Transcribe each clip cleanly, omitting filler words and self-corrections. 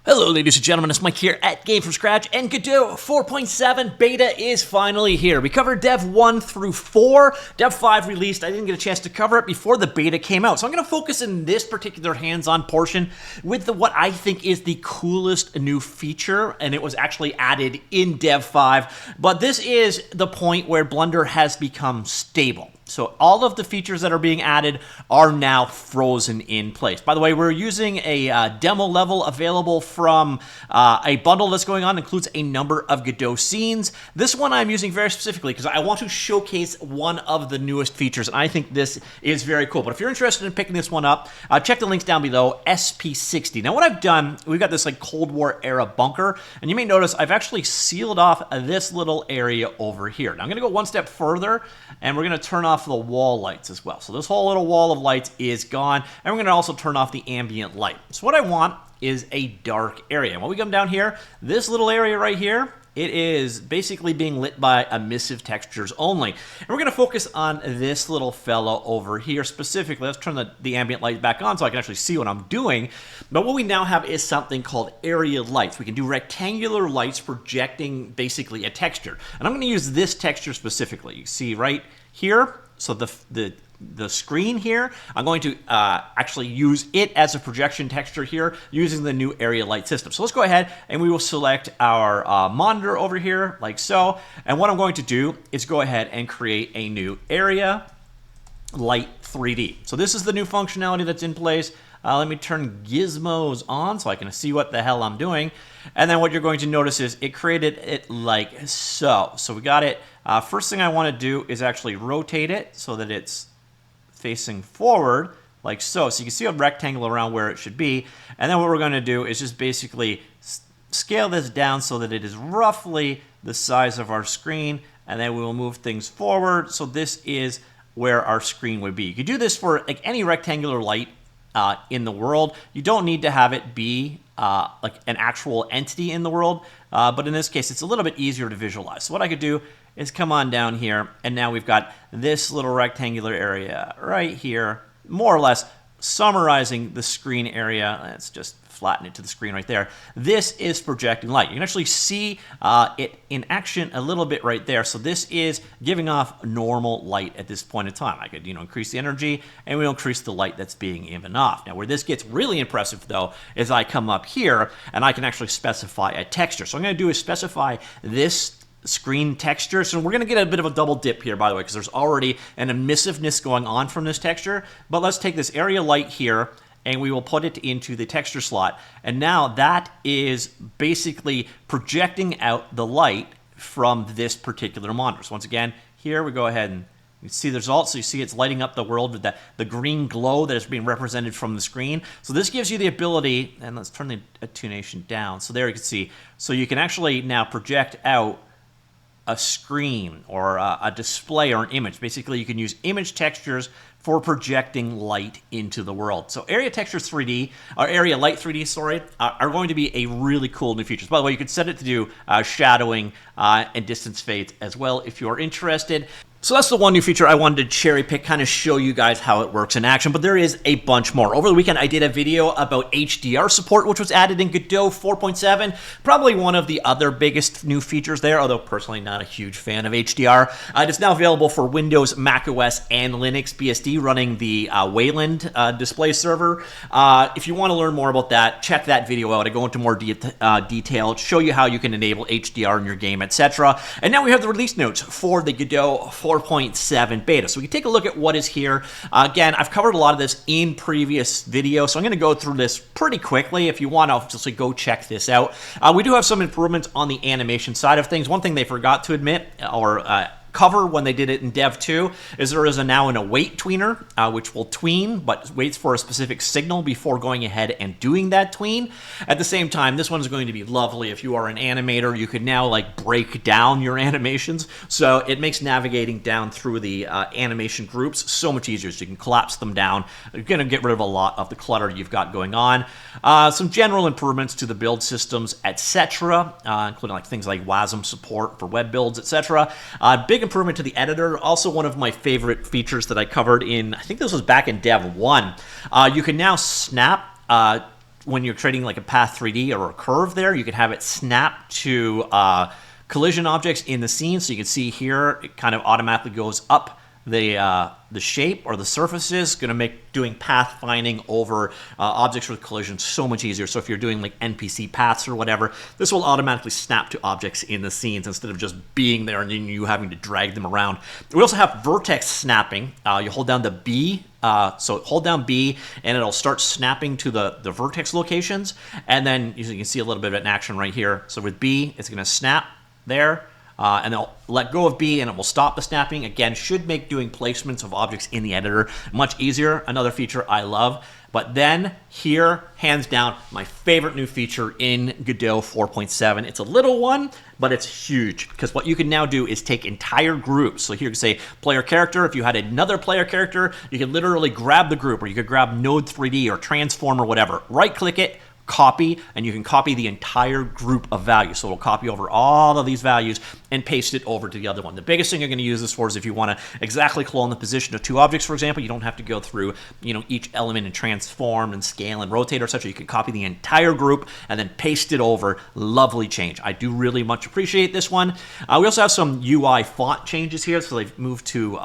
Hello ladies and gentlemen, it's Mike here at Gamefromscratch, and Godot 4.7 beta is finally here. We covered Dev 1 through 4, Dev 5 released. I didn't get a chance to cover it before the beta came out, so I'm going to focus in this particular hands-on portion with what I think is the coolest new feature, and it was actually added in Dev 5, but this is the point where Blender has become stable. So all of the features that are being added are now frozen in place. By the way, we're using a demo level available from a bundle that's going on. It includes a number of Godot scenes. This one I'm using very specifically because I want to showcase one of the newest features, and I think this is very cool. But if you're interested in picking this one up, check the links down below, SP60. Now what I've done, we've got this like Cold War era bunker, and you may notice I've actually sealed off this little area over here. Now I'm going to go one step further, and we're going to turn off the wall lights as well. So this whole little wall of lights is gone, and we're going to also turn off the ambient light. So what I want is a dark area. And when we come down here, this little area right here, it is basically being lit by emissive textures only. And we're going to focus on this little fellow over here specifically. Let's turn the ambient light back on so I can actually see what I'm doing. But what we now have is something called area lights. We can do rectangular lights projecting basically a texture. And I'm going to use this texture specifically. You see right here, so the screen here, I'm going to actually use it as a projection texture here using the new area light system. So let's go ahead and we will select our monitor over here like so. And what I'm going to do is go ahead and create a new area light 3D. So this is the new functionality that's in place. Let me turn gizmos on so I can see what the hell I'm doing. And then what you're going to notice is it created it like so. So we got it. First thing I want to do is actually rotate it so that it's facing forward like so. So you can see a rectangle around where it should be. And then what we're going to do is just basically scale this down so that it is roughly the size of our screen. And then we will move things forward. So this is where our screen would be. You could do this for like any rectangular light in the world. You don't need to have it be like an actual entity in the world, but in this case it's a little bit easier to visualize. So what I could do is come on down here, and now we've got this little rectangular area right here, more or less summarizing the screen area. Let's just flatten it to the screen right there. This is projecting light. You can actually see it in action a little bit right there. So this is giving off normal light at this point in time. I could, increase the energy, and we'll increase the light that's being given off. Now, where this gets really impressive, though, is I come up here, and I can actually specify a texture. So what I'm going to do is specify this screen texture. So we're going to get a bit of a double dip here, by the way, because there's already an emissiveness going on from this texture. But let's take this area light here, and we will put it into the texture slot. And now that is basically projecting out the light from this particular monitor. So once again, here we go ahead and you see the results. So you see it's lighting up the world with the green glow that is being represented from the screen. So this gives you the ability, and let's turn the attenuation down. So there you can see. So you can actually now project out a screen or a display or an image. Basically, you can use image textures for projecting light into the world. So Area Textures 3D, or Area Light 3D, sorry, are going to be a really cool new feature. By the way, you could set it to do shadowing and distance fades as well if you're interested. So that's the one new feature I wanted to cherry pick, kind of show you guys how it works in action, but there is a bunch more. Over the weekend, I did a video about HDR support, which was added in Godot 4.7, probably one of the other biggest new features there, although personally not a huge fan of HDR. It is now available for Windows, macOS, and Linux BSD running the Wayland display server. If you want to learn more about that, check that video out. I go into more detail, show you how you can enable HDR in your game, etc. And now we have the release notes for the Godot 4.7 beta. So we can take a look at what is here. Again, I've covered a lot of this in previous videos, so I'm going to go through this pretty quickly. If you want to obviously go check this out. We do have some improvements on the animation side of things. One thing they forgot to admit, or cover when they did it in Dev 2, is there is now an await tweener, which will tween, but waits for a specific signal before going ahead and doing that tween. At the same time, this one is going to be lovely. If you are an animator, you can now like break down your animations, so it makes navigating down through the animation groups so much easier. So you can collapse them down. You're going to get rid of a lot of the clutter you've got going on. Some general improvements to the build systems, etc., including like things like WASM support for web builds, etc. Big big improvement to the editor. Also one of my favorite features that I covered in, I think this was back in Dev 1. You can now snap when you're creating like a path 3D or a curve there, you can have it snap to collision objects in the scene. So you can see here, it kind of automatically goes up the shape or the surfaces, going to make doing path finding over objects with collision so much easier. So if you're doing like NPC paths or whatever, this will automatically snap to objects in the scenes instead of just being there and then you having to drag them around. We also have vertex snapping. You hold down the B, so hold down B and it'll start snapping to the vertex locations. And then you can see a little bit of it in action right here. So with B, it's going to snap there. And they'll let go of B and it will stop the snapping. Again, should make doing placements of objects in the editor much easier. Another feature I love. But then here, hands down, my favorite new feature in Godot 4.7. It's a little one, but it's huge because what you can now do is take entire groups. So here you can say player character. If you had another player character, you can literally grab the group, or you could grab Node 3D or Transform or whatever. Right click it, copy, and you can copy the entire group of values. So it'll copy over all of these values and paste it over to the other one. The biggest thing you're going to use this for is if you want to exactly clone the position of two objects, for example. You don't have to go through, each element and transform and scale and rotate or such. You can copy the entire group and then paste it over. Lovely change. I do really much appreciate this one. We also have some UI font changes here. So they've moved to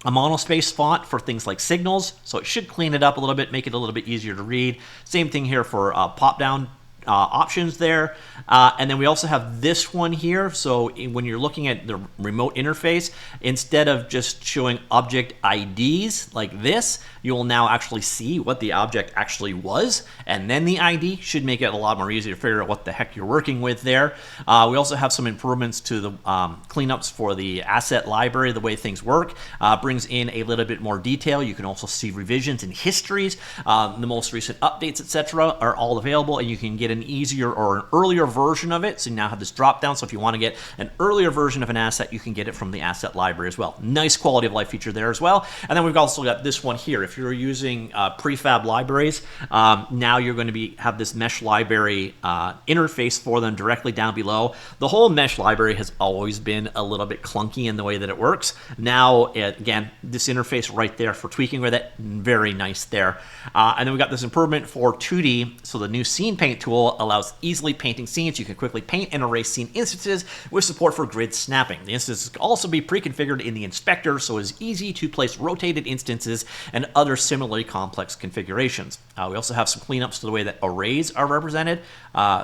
a monospace font for things like signals, so it should clean it up a little bit, make it a little bit easier to read. Same thing here for pop-down options there. And then we also have this one here. So when you're looking at the remote interface, instead of just showing object IDs like this, you will now actually see what the object actually was. And then the ID should make it a lot more easier to figure out what the heck you're working with there. We also have some improvements to the cleanups for the asset library, the way things work. Brings in a little bit more detail. You can also see revisions and histories. The most recent updates, etc., are all available, and you can get an easier or an earlier version of it. So you now have this drop down. So if you want to get an earlier version of an asset, you can get it from the asset library as well. Nice quality of life feature there as well. And then we've also got this one here. If you're using prefab libraries, now you're going to have this mesh library interface for them directly down below. The whole mesh library has always been a little bit clunky in the way that it works. Now, again, this interface right there for tweaking with it, very nice there. And then we got this improvement for 2D. So the new scene paint tool allows easily painting scenes. You can quickly paint and erase scene instances with support for grid snapping. The instances can also be pre-configured in the inspector, so it's easy to place rotated instances and other similarly complex configurations. We also have some cleanups to the way that arrays are represented.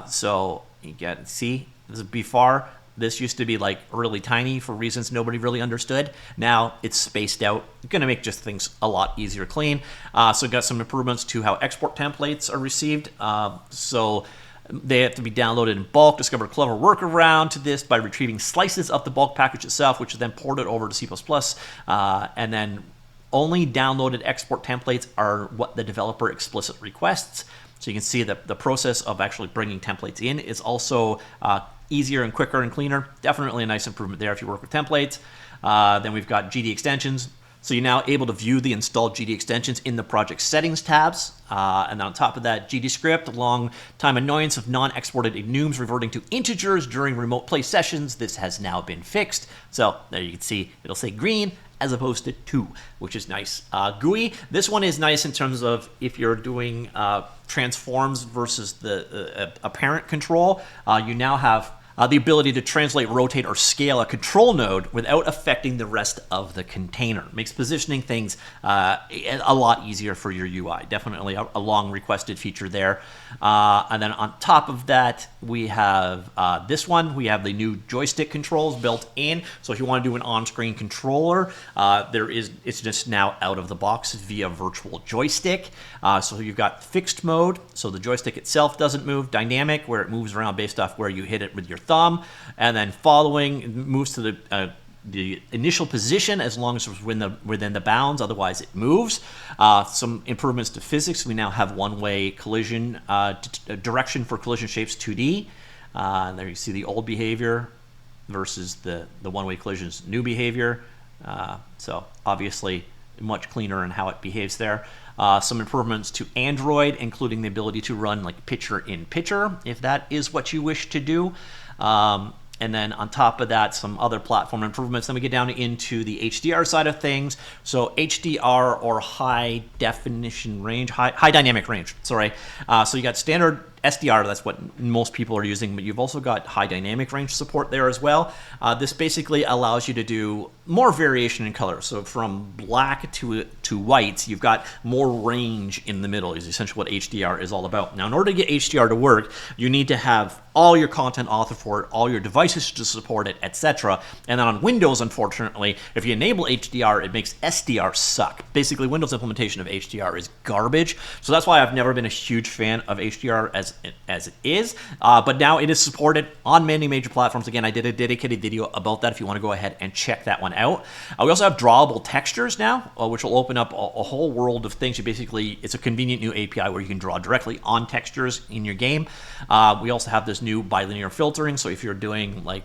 So you can see this is before. This used to be like really tiny for reasons nobody really understood. Now it's spaced out. It's going to make just things a lot easier to clean. So got some improvements to how export templates are received. So they have to be downloaded in bulk. Discovered a clever workaround to this by retrieving slices of the bulk package itself, which is then ported over to C++. And then only downloaded export templates are what the developer explicit requests. So you can see that the process of actually bringing templates in is also easier and quicker and cleaner. Definitely a nice improvement there if you work with templates. Then we've got GD extensions. So you're now able to view the installed GD extensions in the project settings tabs. And on top of that, GD script, long time annoyance of non-exported enums reverting to integers during remote play sessions. This has now been fixed. So there you can see it'll say green as opposed to 2, which is nice. GUI, this one is nice in terms of if you're doing transforms versus the apparent control, you now have the ability to translate, rotate, or scale a control node without affecting the rest of the container. Makes positioning things a lot easier for your UI. Definitely a long requested feature there. And then on top of that, we have this one. We have the new joystick controls built in. So if you want to do an on-screen controller, it's just now out of the box via virtual joystick. So you've got fixed mode, so the joystick itself doesn't move. Dynamic, where it moves around based off where you hit it with your thumb, and then following, it moves to the initial position as long as it's within the bounds, otherwise it moves. Some improvements to physics. We now have one-way collision direction for collision shapes 2D. There you see the old behavior versus the one-way collision's new behavior. So obviously much cleaner in how it behaves there. Some improvements to Android, including the ability to run like picture-in-picture, if that is what you wish to do. And then on top of that, some other platform improvements. Then we get down into the HDR side of things. So HDR, or high definition range, high dynamic range, sorry. So you got standard SDR, that's what most people are using, but you've also got high dynamic range support there as well. This basically allows you to do more variation in color. So from black to white, you've got more range in the middle, is essentially what HDR is all about. Now, in order to get HDR to work, you need to have all your content authored for it, all your devices to support it, etc. And then on Windows, unfortunately, if you enable HDR, it makes SDR suck. Basically, Windows implementation of HDR is garbage. So that's why I've never been a huge fan of HDR as it is. But now it is supported on many major platforms. Again, I did a dedicated video about that if you want to go ahead and check that one out. We also have drawable textures now, which will open up a whole world of things. It's a convenient new API where you can draw directly on textures in your game. We also have this new bilinear filtering. So if you're doing like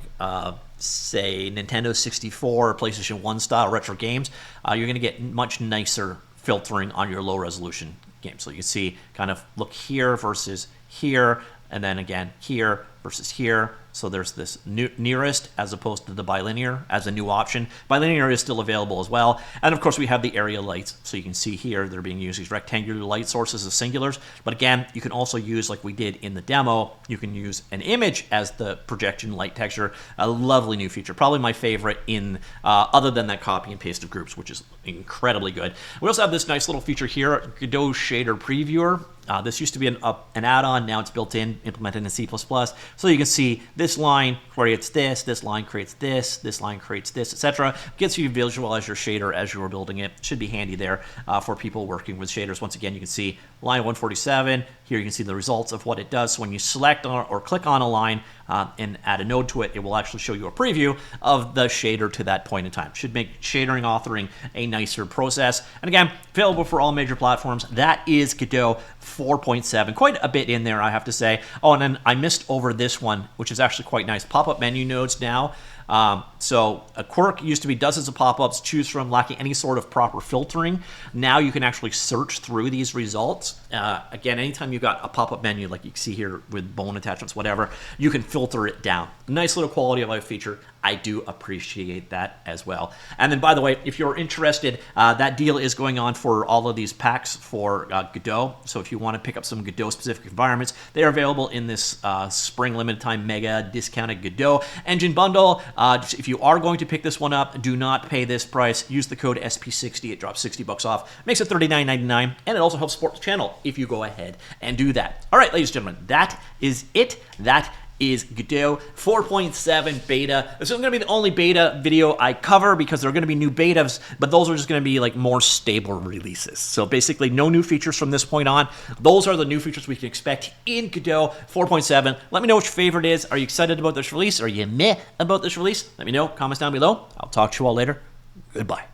say Nintendo 64 or PlayStation 1 style retro games, you're going to get much nicer filtering on your low resolution games. So you can see kind of look here versus here, and then again here versus here. So there's this nearest as opposed to the bilinear as a new option. Bilinear is still available as well. And of course we have the area lights. So you can see here they're being used as rectangular light sources as singulars. But again, you can also use, like we did in the demo, you can use an image as the projection light texture. A lovely new feature. Probably my favorite in other than that copy and paste of groups, which is incredibly good. We also have this nice little feature here, Godot Shader Previewer. This used to be an add-on. Now it's built in, implemented in C++. So you can see this line creates this line creates this line creates this, etc. Gets you to visualize your shader as you are building it. Should be handy there for people working with shaders. Once again, you can see line 147. Here you can see the results of what it does. So when you select or click on a line and add a node to it, it will actually show you a preview of the shader to that point in time. Should make shadering authoring a nicer process. And again, available for all major platforms. That is Godot 4.7. Quite a bit in there, I have to say. Oh, and then I missed over this one, which is actually quite nice. Pop-up menu nodes now. So a quirk used to be dozens of pop-ups, choose from, lacking any sort of proper filtering. Now you can actually search through these results. Again, anytime you've got a pop-up menu like you can see here with bone attachments, whatever, you can filter it down. Nice little quality of life feature. I do appreciate that as well. And then, by the way, if you're interested, that deal is going on for all of these packs for Godot. So if you want to pick up some Godot-specific environments, they are available in this spring limited time mega discounted Godot engine bundle. If you are going to pick this one up, do not pay this price. Use the code SP60. It drops $60 off. Makes it $39.99, and it also helps support the channel if you go ahead and do that. All right, ladies and gentlemen, that is it. That is Godot 4.7 beta. This is going to be the only beta video I cover because there are going to be new betas, but those are just going to be like more stable releases. So basically no new features from this point on. Those are the new features we can expect in Godot 4.7. Let me know what your favorite is. Are you excited about this release? Are you meh about this release? Let me know. Comments down below. I'll talk to you all later. Goodbye.